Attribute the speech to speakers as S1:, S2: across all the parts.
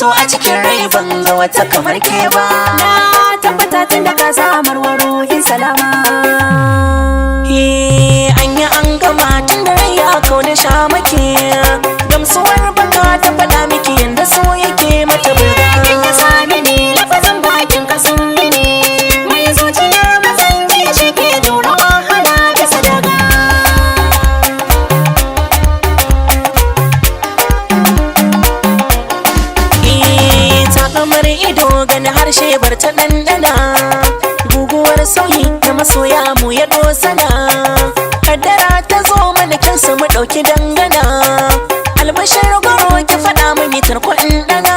S1: so a cikin rai ban ga wata kamar ke ba.
S2: Na tabbata tun da ka samar wa ruhin salama.
S1: An yi an gama tun da rai ya kau da shamaki. Gamsuwar baka ta faɗa miki yanda so yake mata burga.
S2: In ya sami ni lafazin bakin ka sun gini, mai zuciyar mazan jiya shi ke jura wahala da sadaka.
S1: Takamar ido gani harshe bar ta ɗanɗana, guguwar sauyi na masoya mu ya dosana. Kaddara ta zo mana kyansa mu ɗauki dangana, albashar goro ki faɗa mini tarko in ɗana.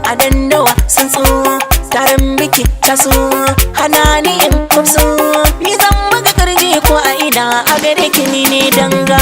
S1: A dandawa sun tso taron biki taso, hana ni in kwamso, ni zan buga kirji ko a ina a gare ki ni ne danga.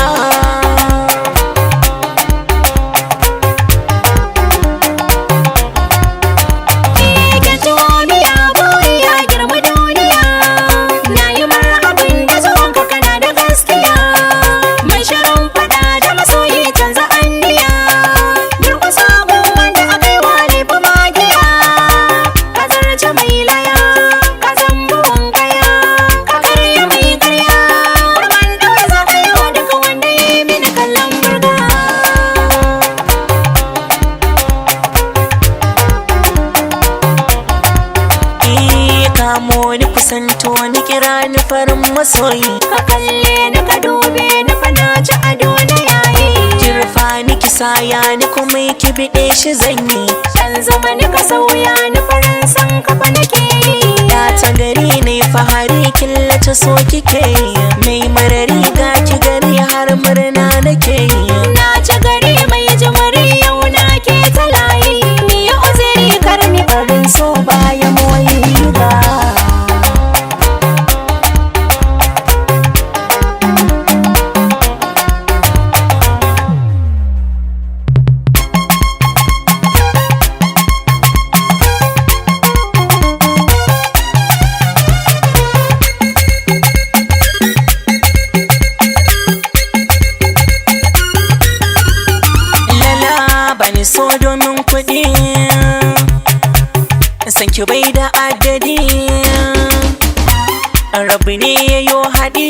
S1: Kamo ni kusanto ni kira ni farin masoyi,
S2: Ka kalle ni ka dube ni fa na ci ado na yayi.
S1: kirfa ni kisaya ni kuma ki biɗe shi zanyi.
S2: Dan zama ni ka sauya ni farin san ka fa nake yi.
S1: Ya ta gari ne fahari killace so kike yi, mai marari ga ki gari har murna nake yi.
S2: Na ci gari mai jimari yau na ke talayi. Ni ya uziri kar mi barin so baya moyi ba.
S1: Bani so domin kuɗi, san ki bai da adadi, rabu ne ya yo haɗi.